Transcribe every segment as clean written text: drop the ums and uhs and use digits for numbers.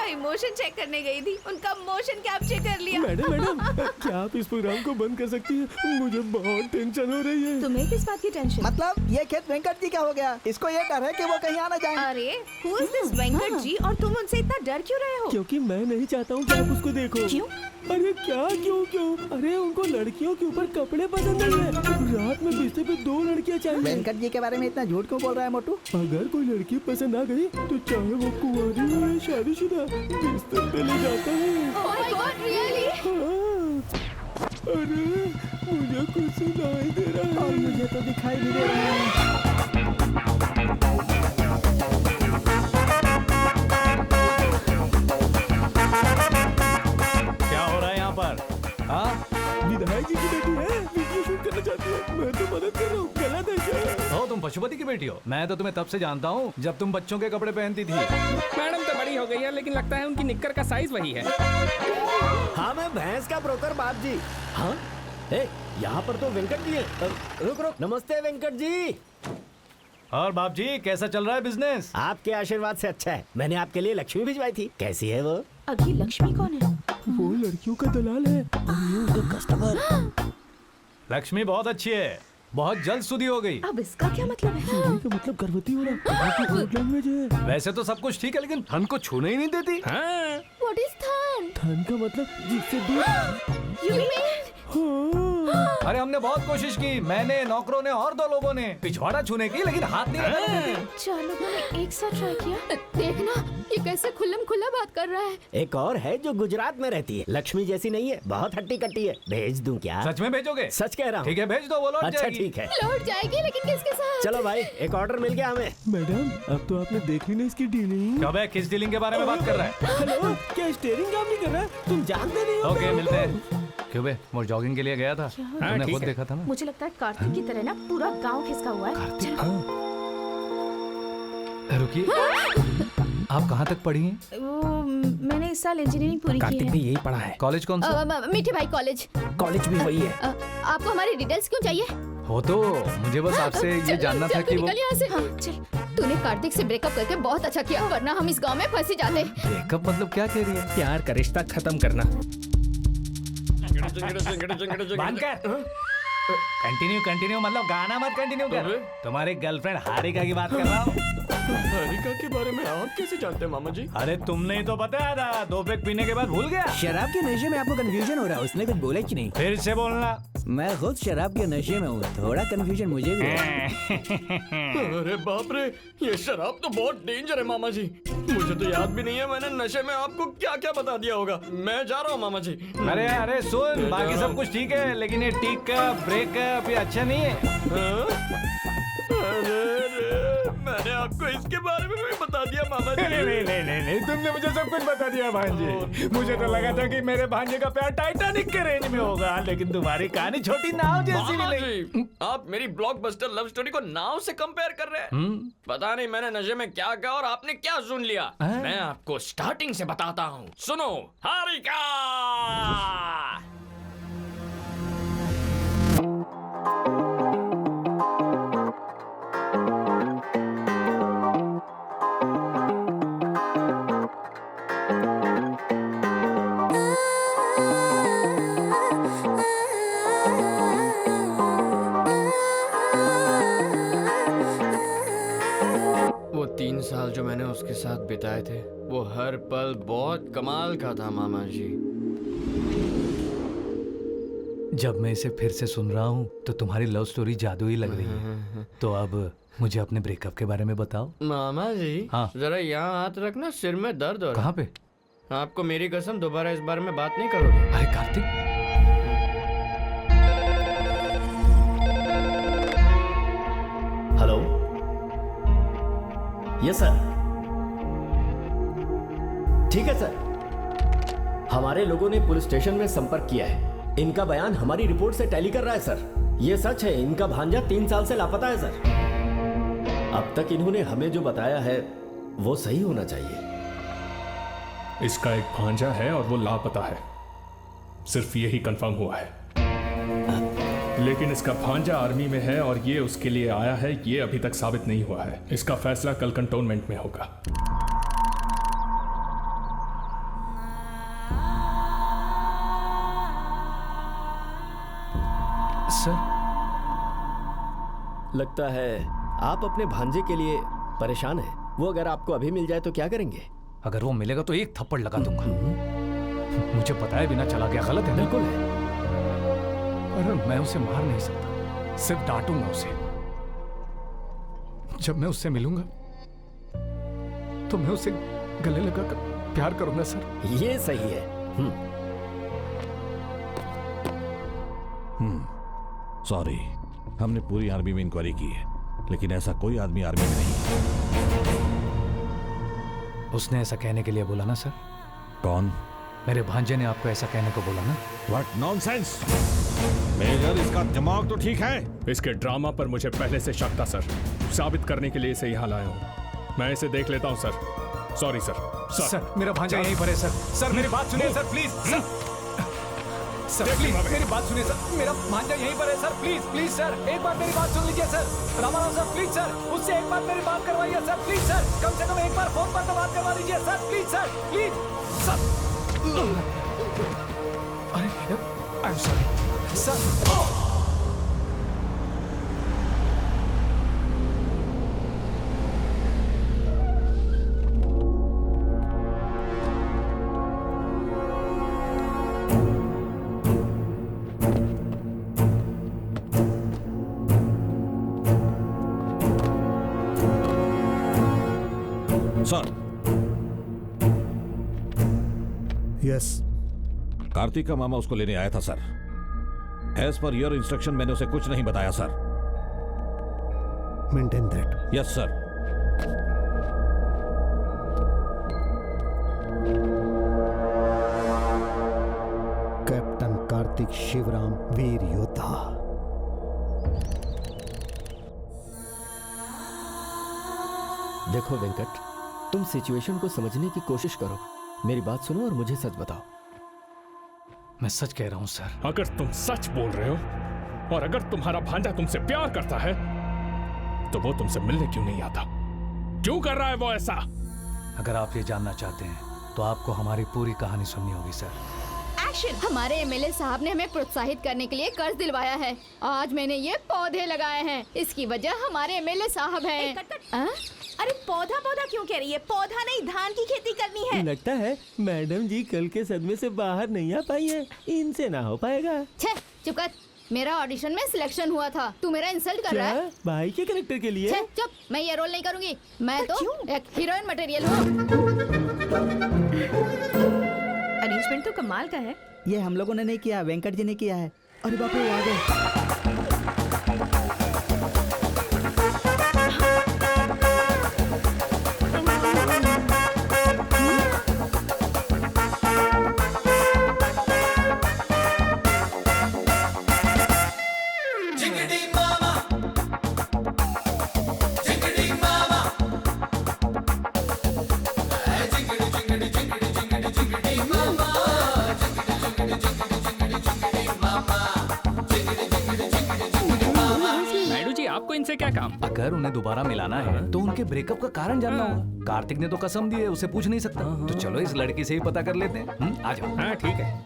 का emotion check करने गई थी, उनका मोशन कैप्चर कर लिया। मैडम क्या आप इस प्रोग्राम को बंद कर सकती हैं? मुझे बहुत टेंशन हो रही है। तुम्हें किस बात की टेंशन? मतलब ये खेत वेंकट जी का हो गया, इसको ये डर है कि वो कहीं आ ना जाए। अरे who is this Venkat ji, और तुम उनसे इतना डर क्यों रहे हो? क्योंकि मैं नहीं चाहता हूँ कि आप उसको देखो। क्यों? अरे क्या क्यों? अरे उनको लड़कियों के ऊपर कपड़े पसंद नहीं है। रात में बिस्तर पे 2 लड़कियाँ चाहिए। वेंकट जी के बारे में इतना झूठ क्यों बोल रहा है मोटू? अगर कोई लड़की पसंद आ गई तो चाहे वो कुंवारी हो या शादीशुदा, बिस्तर पे ले जाता है। Oh my God, really? हाँ। अरे मुझे कुछ सुनाई दे रहा है। और मुझे तो दिखाई नहीं दे रहा है। क्या हो रहा है यहाँ पर? हाँ, विधायक जी की बेटी है, वीडियो शूट करना चाहती है। मैं तो मदद कर रहा हूँ, गलत है क्या? हो तुम पशुपति की बेटी हो? मैं तो तुम्हें तब से जानता हूँ जब तुम बच्चों के कपड़े पहनती थी। मैडम तो बड़ी हो गई है, लेकिन लगता है उनकी निक्कर का साइज वही है। हाँ, मैं भैंस का ब्रोकर बाप जी। हाँ, यहाँ पर तो वेंकट जी हैं। रुक, नमस्ते वेंकट जी। और बाप जी कैसा चल रहा है बिजनेस? आपके आशीर्वाद से अच्छा है। मैंने आपके लिए लक्ष्मी भिजवाई थी, कैसी है वो? अभी लक्ष्मी कौन है? वो लड़कियों का दलाल है। कस्टमर। लक्ष्मी बहुत अच्छी है, बहुत जल्द सुधी हो गई। अब इसका क्या मतलब है? सुधी का मतलब गर्भवती होना। कोड लैंग्वेज है। वैसे तो सब कुछ ठीक है, लेकिन धन को छूने ही नहीं देती। हाँ, व्हाट इज थन? धन का मतलब जिससे दूर। You mean? हाँ। अरे हमने बहुत कोशिश की, मैंने, नौकरों ने और 2 लोगों ने पिछवाड़ा छूने की, लेकिन हाथ नहीं लगाने देती। 4 लोगों ने एक साथ ट्राई किया। देखना ये कैसे खुल्लम खुल्ला बात कर रहा है। एक और है जो गुजरात में रहती है, लक्ष्मी जैसी नहीं है, बहुत हट्टी कट्टी है। भेज दूं क्या? सच में भेजोगे? सच कह रहा हूँ। ठीक है भेज दो, वो लौट अच्छा जाएगी। ठीक है, लौट जाएगी, लेकिन किसके साथ? चलो भाई, एक ऑर्डर मिल गया हमें। मैडम अब तो आपने देख ली ना इसकी डीलिंग। कब है, किस डीलिंग के बारे में बात कर रहा है? हेलो, क्या स्टीयरिंग काम नहीं कर रहा? तुम जानते नहीं हो? ओके मिलते हैं। क्यों बे, वो जॉगिंग के लिए गया था, तुमने ठीक खुद है। देखा था ना। मुझे लगता है कार्तिक की तरह ना पूरा गांव खिसका हुआ है। चलो। रुकिए, आप कहाँ तक पढ़ी हैं? वो मैंने इस साल इंजीनियरिंग पूरी की कार्तिक है। भी यही पढ़ा है। कॉलेज कौन सा? मीठी भाई कॉलेज। कॉलेज भी वही है। आपको हमारी डिटेल्स क्यों चाहिए? हो तो मुझे बस आपसे ये जानना था कि वो निकल यहाँ से। हाँ, चल। तूने कार्तिक से ब्रेकअप करके बहुत अच्छा किया, वरना हम इस गांव में फंसी जाते। ब्रेकअप मतलब क्या कह रही है? प्यार का रिश्ता खत्म करना। कंटिन्यू मतलब गाना मत कंटिन्यू कर। तुम्हारी गर्लफ्रेंड हारिका की बात कर रहा हूँ। हारिका के बारे में आप कैसे जानते हैं मामा जी? अरे तुमने ही तो बताया था, 2 पैक पीने के बाद भूल गया। शराब के नशे में आपको कंफ्यूजन हो रहा है, उसने कुछ बोला कि नहीं? फिर से बोलना। मैं खुद शराब के नशे में हूँ, थोड़ा कंफ्यूजन मुझे भी है। अरे बाप रे, ये शराब तो बहुत डेंजर है मामा जी। मुझे तो याद भी नहीं है मैंने नशे में आपको क्या क्या बता दिया होगा। मैं जा रहा हूँ मामा जी। अरे सुन, बाकी सब कुछ ठीक है, लेकिन ये टिकअप ब्रेकअप ये अच्छा नहीं है। अरे मैंने आपको इसके बारे में भी बता दिया मामा जी। नहीं, तुमने मुझे सब कुछ बता दिया भांजे। मुझे तो लगा था कि मेरे भांजे का प्यार टाइटैनिक के रेंज में होगा, लेकिन तुम्हारी कहानी छोटी नाव जैसी मामा मिली। जी, आप मेरी ब्लॉकबस्टर लव स्टोरी को नाव से कंपेयर कर रहे हैं। पता नहीं मैंने नशे में क्या कहा और आपने क्या सुन लिया। मैं आपको स्टार्टिंग से बताता हूँ, सुनो। हारिका वो 3 साल जो मैंने उसके साथ बिताए थे, वो हर पल बहुत कमाल का था मामा जी। जब मैं इसे फिर से सुन रहा हूँ तो तुम्हारी लव स्टोरी जादुई लग रही है। तो अब मुझे अपने ब्रेकअप के बारे में बताओ। मामा जी हाँ। जरा यहाँ हाथ रखना, सिर में दर्द हो रहा कहाँ पे? है। आपको मेरी कसम दोबारा इस बारे में बात नहीं करोगे? अरे कार्तिक, हेलो, यस सर। ठीक है सर, हमारे लोगों ने पुलिस स्टेशन में संपर्क किया है। इनका बयान हमारी रिपोर्ट से टैली कर रहा है सर। ये सच है, इनका भांजा 3 साल से लापता है सर। अब तक इन्होंने हमें जो बताया है वो सही होना चाहिए। इसका एक भांजा है और वो लापता है, सिर्फ यही कंफर्म हुआ है। लेकिन इसका भांजा आर्मी में है और ये उसके लिए आया है, ये अभी तक साबित नहीं हुआ है। इसका फैसला कल कंटोनमेंट में होगा। सर लगता है आप अपने भांजे के लिए परेशान हैं। वो अगर आपको अभी मिल जाए तो क्या करेंगे? अगर वो मिलेगा तो एक थप्पड़ लगा दूंगा। मुझे पता है बिना चला गया गलत है। बिल्कुल है। पर मैं उसे मार नहीं सकता, सिर्फ डांटूंगा उसे। जब मैं उससे मिलूंगा तो मैं उसे गले लगाकर प्यार करूंगा सर। ये सही है। सॉरी, हमने पूरी आर्मी में इंक्वायरी की है, लेकिन ऐसा कोई आदमी आर्मी में नहीं है। उसने ऐसा कहने के लिए बोला ना सर? कौन? मेरे भांजे ने आपको ऐसा कहने को बोला ना? What nonsense! मेजर, इसका दिमाग तो ठीक है। इसके ड्रामा पर मुझे पहले से शक था सर। साबित करने के लिए इसे यहाँ लाया हूँ। मैं इसे देख लेता हूँ सर। Sorry sir. सर मेरा भांजा यहीं पर है सर। सर मेरी बात सुनिए sir, please sir. Sir please मेरी बात सुनिए सर, मेरा भांजा यहीं पर है सर। प्लीज प्लीज सर, एक बार मेरी बात सुन लीजिए sir. Ramarao sir please sir, उससे एक बार मेरी बात करवाइए सर। प्लीज सर, कम से कम एक बार फोन पर तो बात करवा लीजिए sir. Please sir, please sir. अरे I am sorry sir. Sir. Yes. Kartik का मामा उसको लेने आया था sir. As per your instruction मैंने उसे कुछ नहीं बताया sir. Maintain that. Yes sir. Captain Kartik Shivaram, वीर योद्धा। देखो वेंकट, तुम सिचुएशन को समझने की कोशिश करो। मेरी बात सुनो और मुझे सच बताओ। मैं सच कह रहा हूं सर। अगर तुम सच बोल रहे हो और अगर तुम्हारा भांजा तुमसे प्यार करता है तो वो तुमसे मिलने क्यों नहीं आता? क्यों कर रहा है वो ऐसा? अगर आप ये जानना चाहते हैं तो आपको हमारी पूरी कहानी सुननी होगी सर। हमारे एमएलए साहब ने हमें प्रोत्साहित करने के लिए कर्ज दिलवाया है। आज मैंने ये पौधे लगाए हैं, इसकी वजह हमारे एमएलए साहब हैं। अरे पौधा पौधा क्यों कह रही है? पौधा नहीं, धान की खेती करनी है। लगता है मैडम जी कल के सदमे से बाहर नहीं आ पाई है, इनसे ना हो पाएगा। छे, चुप कर। मेरा ऑडिशन में सिलेक्शन हुआ था, तू मेरा इंसल्ट कर रहा है? भाई के कैरेक्टर के लिए? छे, चुप, मैं ये रोल नहीं करूंगी। मैं तो एक हीरोइन मटेरियल हूँ। अरेंजमेंट तो कमाल का है। ये हम लोगों ने नहीं किया, वेंकट जी ने किया है। अरे बाप रे, आ गए। आपको इनसे क्या काम? अगर उन्हें दोबारा मिलाना है तो उनके ब्रेकअप का कारण जानना होगा। कार्तिक ने तो कसम दी है, उसे पूछ नहीं सकता। तो चलो इस लड़की से ही पता कर लेते हैं। आ जाओ। हाँ ठीक है।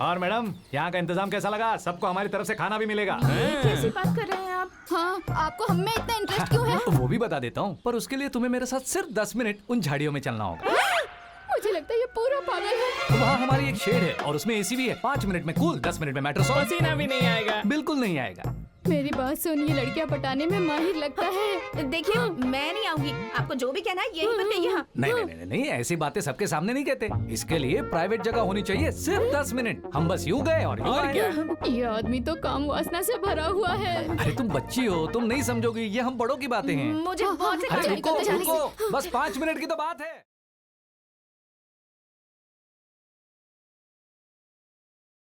और मैडम, यहाँ का इंतजाम कैसा लगा? सबको हमारी तरफ से खाना भी मिलेगा। कैसी बात कर रहे हैं आप? हाँ, आपको हम में इतना इंटरेस्ट क्यों है? वो भी बता देता हूँ, पर उसके लिए तुम्हें मेरे साथ सिर्फ 10 मिनट उन झाड़ियों में चलना होगा। मुझे लगता है ये पूरा पागल है। वहाँ हमारी एक शेड है और उसमें एसी भी है। 5 मिनट में कूल, 10 मिनट में मेट्रो सॉल्व। पसीना भी नहीं आएगा। बिल्कुल नहीं आएगा। मेरी बात सुन, ये लड़कियां पटाने में माहिर लगता है। देखिए, मैं नहीं आऊंगी। आपको जो भी कहना है यही पर कहिए। हाँ। नहीं नहीं नहीं नहीं, ऐसी बातें सबके सामने नहीं कहते। इसके लिए प्राइवेट जगह होनी चाहिए। सिर्फ 10 मिनट। हम बस यूं गए और यूं आए। ये आदमी तो काम वासना से भरा हुआ है। अरे तुम बच्ची हो, तुम नहीं समझोगी। ये हम बड़ों की बातें हैं। मुझे बहुत अरे रुको रुको, बस 5 मिनट की तो बात है।